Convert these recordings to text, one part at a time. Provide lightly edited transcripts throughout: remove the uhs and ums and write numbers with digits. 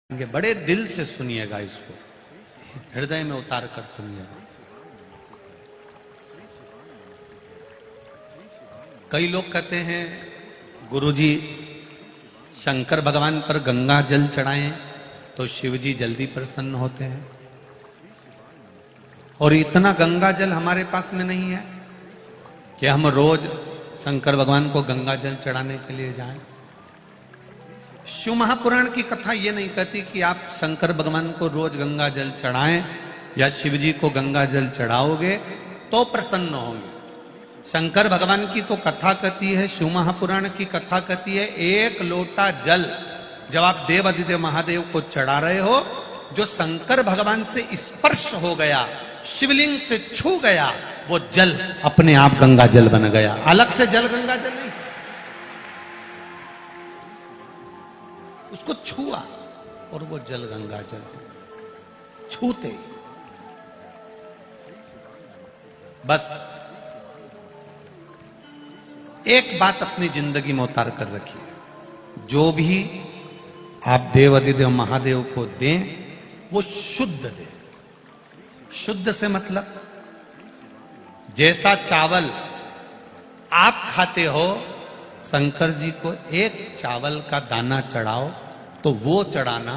बड़े दिल से सुनिएगा, इसको हृदय में उतार कर सुनिएगा। कई लोग कहते हैं गुरुजी शंकर भगवान पर गंगा जल चढ़ाएं तो शिव जी जल्दी प्रसन्न होते हैं, और इतना गंगा जल हमारे पास में नहीं है कि हम रोज शंकर भगवान को गंगा जल चढ़ाने के लिए जाएं। शिव महापुराण की कथा ये नहीं कहती कि आप शंकर भगवान को रोज गंगा जल चढ़ाएं या शिव जी को गंगा जल चढ़ाओगे तो प्रसन्न होंगे। शंकर भगवान की तो कथा कहती है, शिव महापुराण की कथा कहती है, एक लोटा जल जब आप देवादिदेव महादेव को चढ़ा रहे हो, जो शंकर भगवान से स्पर्श हो गया, शिवलिंग से छू गया, वो जल अपने आप गंगा जल बन गया, अलग से जल गंगा जल नहीं, उसको छुआ और वो जल गंगा जल छूते। बस एक बात अपनी जिंदगी में उतार कर रखिए, जो भी आप देव अधिदेव महादेव को दें वो शुद्ध दें। शुद्ध से मतलब जैसा चावल आप खाते हो, शंकर जी को एक चावल का दाना चढ़ाओ तो वो चढ़ाना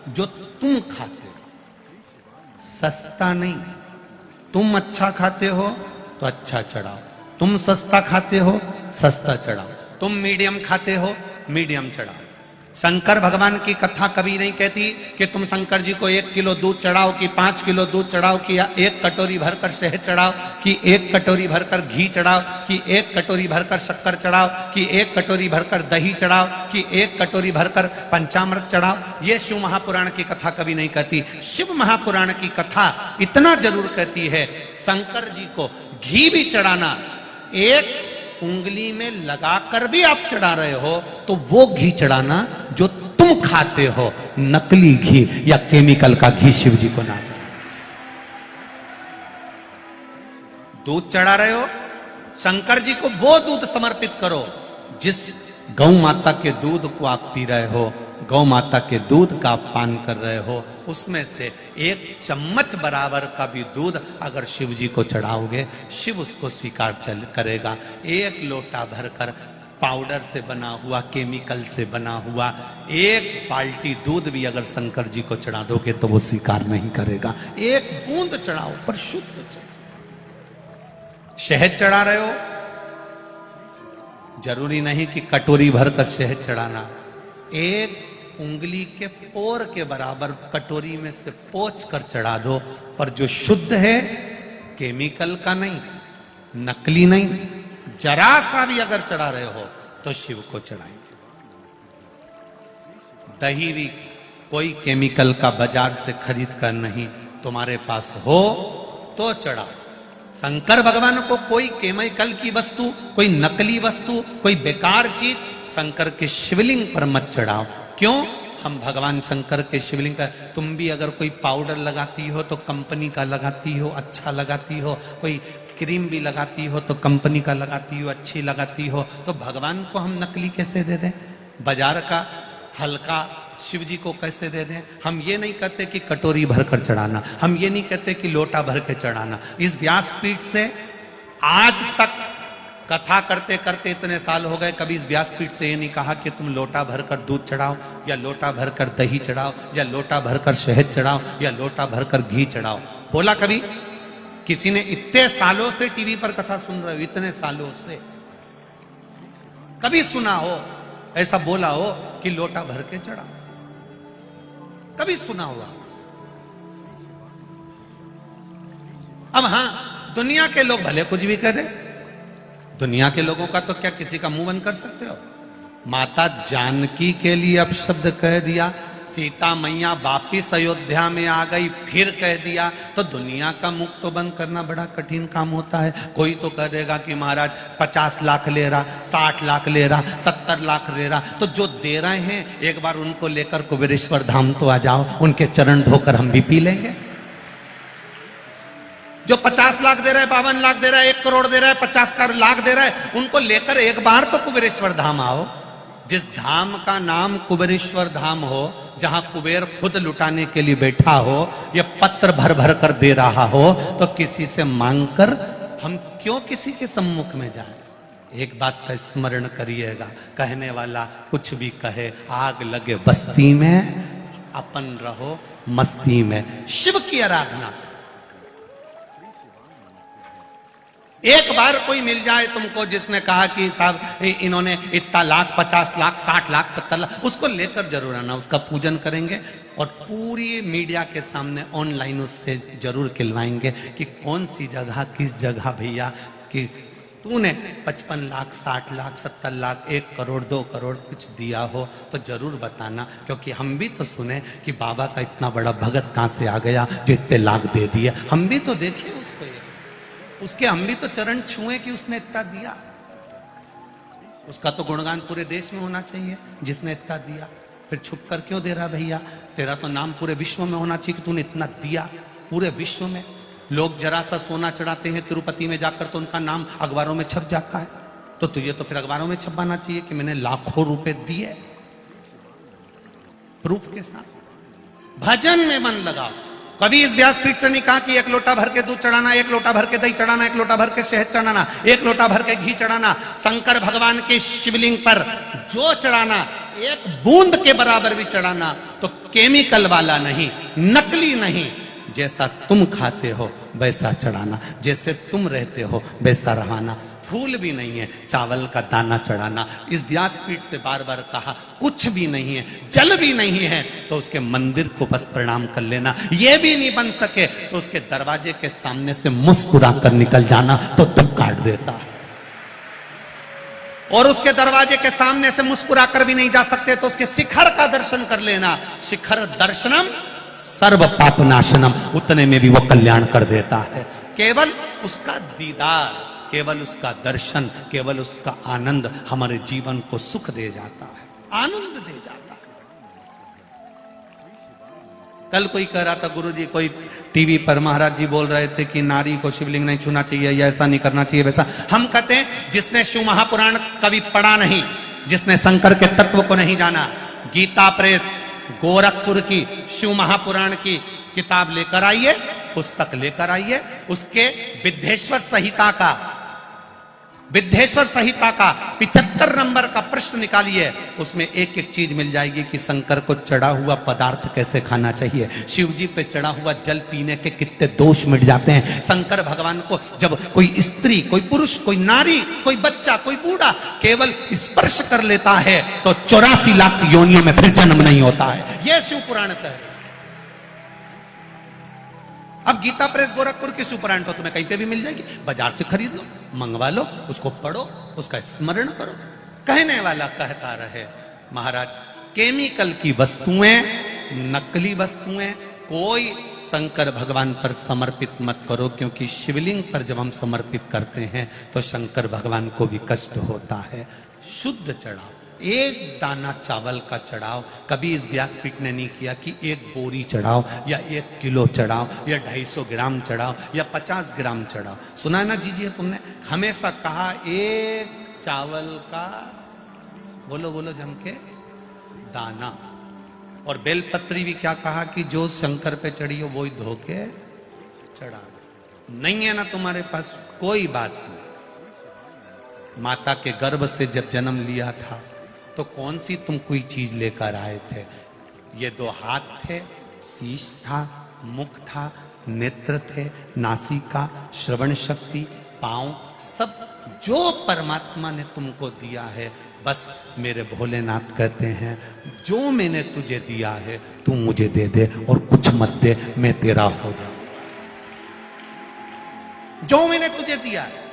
जो तुम खाते हो, सस्ता नहीं। तुम अच्छा खाते हो तो अच्छा चढ़ाओ, तुम सस्ता खाते हो सस्ता चढ़ाओ, तुम मीडियम खाते हो मीडियम चढ़ाओ। शंकर भगवान की कथा कभी नहीं कहती कि तुम शंकर जी को 1 किलो दूध चढ़ाओ कि 5 किलो दूध चढ़ाओ कि 1 कटोरी भरकर शहद चढ़ाओ कि 1 कटोरी भरकर घी चढ़ाओ कि 1 कटोरी भरकर शक्कर चढ़ाओ कि 1 कटोरी भरकर दही चढ़ाओ कि 1 कटोरी भरकर पंचामृत चढ़ाओ। ये शिव महापुराण की कथा कभी नहीं कहती। शिव महापुराण की कथा इतना जरूर कहती है, शंकर जी को घी भी चढ़ाना, एक उंगली में लगाकर भी आप चढ़ा रहे हो तो वो घी चढ़ाना जो तुम खाते हो, नकली घी या केमिकल का घी शिव जी को ना चढ़ाना। दूध चढ़ा रहे हो, शंकर जी को वो दूध समर्पित करो जिस गौ माता के दूध को आप पी रहे हो, गौ माता के दूध का आप पान कर रहे हो, उसमें से 1 चम्मच बराबर का भी दूध अगर शिव जी को चढ़ाओगे, शिव उसको स्वीकार करेगा। 1 लोटा भरकर पाउडर से बना हुआ, केमिकल से बना हुआ 1 बाल्टी दूध भी अगर शंकर जी को चढ़ा दोगे तो वो स्वीकार नहीं करेगा। 1 बूंद चढ़ाओ पर शुद्ध चढ़ाओ। शहद चढ़ा रहे हो, जरूरी नहीं कि कटोरी भरकर शहद चढ़ाना, 1 उंगली के पोर के बराबर कटोरी में से पोंछ कर चढ़ा दो, पर जो शुद्ध है, केमिकल का नहीं, नकली नहीं, जरा सा भी अगर चढ़ा रहे हो तो शिव को चढ़ाएंगे। दही भी कोई केमिकल का बाजार से खरीद कर नहीं, तुम्हारे पास हो तो चढ़ाओ। शंकर भगवान को कोई केमिकल की वस्तु, कोई नकली वस्तु, कोई बेकार चीज शंकर के शिवलिंग पर मत चढ़ाओ। क्यों? हम भगवान शंकर के शिवलिंग का, तुम भी अगर कोई पाउडर लगाती हो तो कंपनी का लगाती हो, अच्छा लगाती हो, कोई क्रीम भी लगाती हो तो कंपनी का लगाती हो, अच्छी लगाती हो, तो भगवान को हम नकली कैसे दे दें? बाजार का हल्का शिव जी को कैसे दे दें? हम ये नहीं कहते कि कटोरी भरकर चढ़ाना, हम ये नहीं कहते कि लोटा भर के चढ़ाना। इस व्यासपीठ से आज तक कथा करते करते इतने साल हो गए, कभी इस व्यासपीठ से ये नहीं कहा कि तुम लोटा भरकर दूध चढ़ाओ या लोटा भरकर दही चढ़ाओ या लोटा भरकर शहद चढ़ाओ या लोटा भरकर घी चढ़ाओ। बोला कभी? किसी ने? इतने सालों से टीवी पर कथा सुन रहे हो, इतने सालों से कभी सुना हो ऐसा बोला हो कि लोटा भर के चढ़ाओ? कभी सुना हुआ? अब हां, दुनिया के लोग भले कुछ भी करें, दुनिया के लोगों का तो क्या किसी का मुंह बंद कर सकते हो? माता जानकी के लिए अपशब्द कह दिया, सीता मैया वापिस अयोध्या में आ गई फिर कह दिया, तो दुनिया का मुख तो बंद करना बड़ा कठिन काम होता है। कोई तो कह देगा कि महाराज 50 लाख ले रहा, 60 लाख ले रहा, 70 लाख ले रहा, तो जो दे रहे हैं एक बार उनको लेकर कुबेरेश्वर धाम तो आ जाओ, उनके चरण धोकर हम भी पी लेंगे। जो 50 लाख दे रहा है, 52 लाख दे रहा है, 1 करोड़ दे रहा है, 50 लाख दे रहा है, उनको लेकर एक बार तो कुबेरेश्वर धाम आओ। जिस धाम का नाम कुबेरेश्वर धाम हो, जहां कुबेर खुद लुटाने के लिए बैठा हो, ये पत्र भर भर कर दे रहा हो, तो किसी से मांगकर हम क्यों किसी के सम्मुख में जाएं? एक बात का स्मरण करिएगा, कहने वाला कुछ भी कहे, आग लगे बस्ती में, अपन रहो मस्ती में। शिव की आराधना, एक बार कोई मिल जाए तुमको जिसने कहा कि साहब इन्होंने इतना लाख, 50 लाख, 60 लाख, 70 लाख, उसको लेकर जरूर आना, उसका पूजन करेंगे और पूरी मीडिया के सामने ऑनलाइन उससे जरूर खिलवाएंगे कि कौन सी जगह, किस जगह भैया कि तूने 55 लाख, 60 लाख, 70 लाख, 1 करोड़, 2 करोड़ कुछ दिया हो तो जरूर बताना, क्योंकि हम भी तो सुने कि बाबा का इतना बड़ा भगत कहां से आ गया जो इतने लाख दे दिए। हम भी तो देखे उसके, हम भी तो चरण छुए कि उसने इतना दिया। उसका तो गुणगान पूरे देश में होना चाहिए जिसने इतना दिया। फिर छुप कर क्यों दे रहा भैया? तेरा तो नाम पूरे विश्व में होना चाहिए कि तूने इतना दिया। पूरे विश्व में लोग जरा सा सोना चढ़ाते हैं तिरुपति में जाकर तो उनका नाम अखबारों में छप जाता है, तो तुझे तो फिर अखबारों में छपवाना चाहिए कि मैंने लाखों रुपए दिए, प्रूफ के साथ। भजन में मन लगाओ। कभी इस व्यासपीठ से नहीं कहा कि 1 लोटा भर के दूध चढ़ाना, 1 लोटा भर के दही चढ़ाना, 1 लोटा भर के शहद चढ़ाना, 1 लोटा भर के घी चढ़ाना। शंकर भगवान के शिवलिंग पर जो चढ़ाना, 1 बूंद के बराबर भी चढ़ाना, तो केमिकल वाला नहीं, नकली नहीं। जैसा तुम खाते हो वैसा चढ़ाना, जैसे तुम रहते हो वैसा रहना। फूल भी नहीं है, चावल का दाना चढ़ाना। इस व्यासपीठ से बार बार कहा, कुछ भी नहीं है, जल भी नहीं है तो उसके मंदिर को बस प्रणाम कर लेना। ये भी नहीं बन सके तो उसके दरवाजे के सामने से मुस्कुरा कर निकल जाना, तो दुख काट देता। और उसके दरवाजे के सामने से मुस्कुरा कर भी नहीं जा सकते तो उसके शिखर का दर्शन कर लेना। शिखर दर्शनम सर्व पाप नाशनम, उतने में भी वो कल्याण कर देता है। केवल उसका दीदार, केवल उसका दर्शन, केवल उसका आनंद हमारे जीवन को सुख दे जाता है, आनंद दे जाता है। कल कोई कह रहा था, गुरुजी कोई टीवी पर महाराज जी बोल रहे थे कि नारी को शिवलिंग नहीं छूना चाहिए, या ऐसा नहीं करना चाहिए, वैसा। हम कहते हैं जिसने शिव महापुराण कभी पढ़ा नहीं, जिसने शंकर के तत्व को नहीं जाना, गीता प्रेस गोरखपुर की शिव महापुराण की किताब लेकर आइए, पुस्तक लेकर आइए, उसके विद्धेश्वर संहिता का 75 नंबर का प्रश्न निकालिए, उसमें एक एक चीज मिल जाएगी कि शंकर को चढ़ा हुआ पदार्थ कैसे खाना चाहिए, शिव जी पे चढ़ा हुआ जल पीने के कितने दोष मिट जाते हैं। शंकर भगवान को जब कोई स्त्री, कोई पुरुष, कोई नारी, कोई बच्चा, कोई बूढ़ा केवल स्पर्श कर लेता है तो 84 लाख योनियों में फिर जन्म नहीं होता है। यह शिव पुराण है। अब गीता प्रेस गोरखपुर की सुपरायण तो तुम्हें कहीं पे भी मिल जाएगी, बाजार से खरीद लो, मंगवा लो, उसको पढ़ो, उसका स्मरण करो। कहने वाला कहता रहे, महाराज केमिकल की वस्तुएं, नकली वस्तुएं कोई शंकर भगवान पर समर्पित मत करो, क्योंकि शिवलिंग पर जब हम समर्पित करते हैं तो शंकर भगवान को भी कष्ट होता है। शुद्ध चढ़ाओ, 1 दाना चावल का चढ़ाओ। कभी इस व्यासपीठ ने नहीं किया कि 1 बोरी चढ़ाओ या 1 किलो चढ़ाओ या 250 ग्राम चढ़ाओ या 50 ग्राम चढ़ाओ। सुना ना जीजिए तुमने, हमेशा कहा 1 चावल का, बोलो बोलो जम के, दाना। और बेलपत्री भी क्या कहा कि जो शंकर पे चढ़ी हो वो ही धो के चढ़ा। नहीं है ना तुम्हारे पास, कोई बात नहीं। माता के गर्भ से जब जन्म लिया था तो कौन सी तुम कोई चीज लेकर आए थे? ये 2 हाथ थे, शीश था, मुख था, नेत्र थे, नासिका, श्रवण शक्ति, पांव, सब जो परमात्मा ने तुमको दिया है। बस मेरे भोलेनाथ कहते हैं, जो मैंने तुझे दिया है तू मुझे दे दे और कुछ मत दे, मैं तेरा हो जाऊं। जो मैंने तुझे दिया है,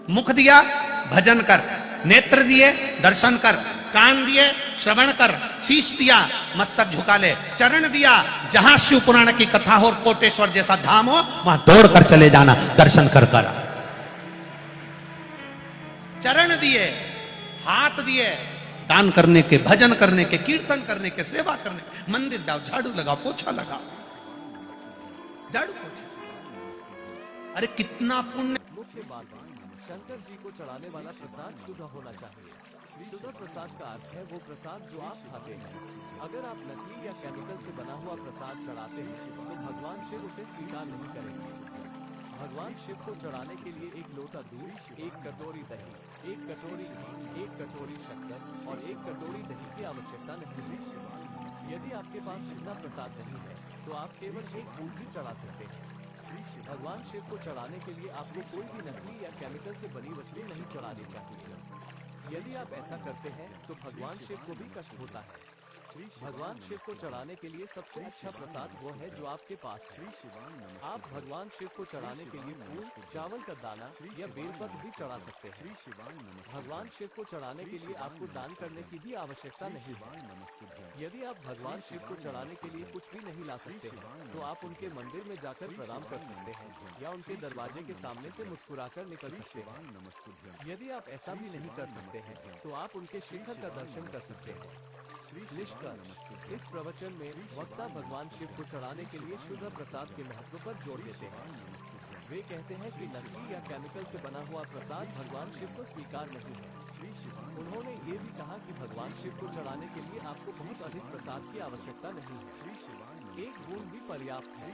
मुख दिया भजन कर, नेत्र दिए दर्शन कर, कान दिए श्रवण कर, शीश दिया मस्तक झुका ले, चरण दिया जहां शिव पुराण की कथा हो, कोटेश्वर जैसा धाम हो, वहां दौड़ कर चले जाना, दर्शन कर कर। चरण दिए, हाथ दिए दान करने के, भजन करने के, कीर्तन करने के, सेवा करने के। मंदिर जाओ, झाड़ू लगाओ, पोछा लगाओ, झाड़ू पोछा। अरे कितना पुण्य। मुख्य बात, शंकर जी को चढ़ाने वाला प्रसाद शुद्ध होना चाहिए। शुद्ध प्रसाद का अर्थ है वो प्रसाद जो आप खाते हैं। अगर आप नकली या केमिकल से बना हुआ प्रसाद चढ़ाते हैं तो भगवान शिव उसे स्वीकार नहीं करेंगे। भगवान शिव को चढ़ाने के लिए एक लोटा दूध, एक कटोरी दही, एक कटोरी घी, एक कटोरी शक्कर और एक कटोरी दही की आवश्यकता नहीं है। यदि आपके पास इतना प्रसाद नहीं है तो आप केवल एक फूल भी चढ़ा सकते हैं। भगवान शिव को चढ़ाने के लिए आपको कोई भी नकली या केमिकल से बनी वस्तु नहीं चढ़ानी चाहिए। यदि आप ऐसा करते हैं तो भगवान शिव को भी कष्ट होता है। भगवान शिव को चढ़ाने के लिए सबसे अच्छा प्रसाद वो है जो आपके पास है। आप भगवान शिव को चढ़ाने के लिए फूल, चावल का दाना या बेलपत्र भी चढ़ा सकते हैं। भगवान शिव को चढ़ाने के लिए आपको दान करने की भी आवश्यकता नहीं है। यदि आप भगवान शिव को चढ़ाने के लिए कुछ भी नहीं ला सकते हैं तो आप उनके मंदिर में जाकर प्रणाम कर सकते हैं या उनके दरवाजे के सामने से मुस्कुराकर निकल सकते हैं। यदि आप ऐसा भी नहीं कर सकते हैं तो आप उनके शिखर का दर्शन कर सकते हैं। निष्कर्ष, इस प्रवचन में वक्ता भगवान शिव को चढ़ाने के लिए शुद्ध प्रसाद के महत्व पर जोर देते हैं। वे कहते हैं कि नकली या केमिकल से बना हुआ प्रसाद भगवान शिव को स्वीकार नहीं है। उन्होंने ये भी कहा कि भगवान शिव को चढ़ाने के लिए आपको बहुत अधिक प्रसाद की आवश्यकता नहीं है। एक बूंद भी पर्याप्त है।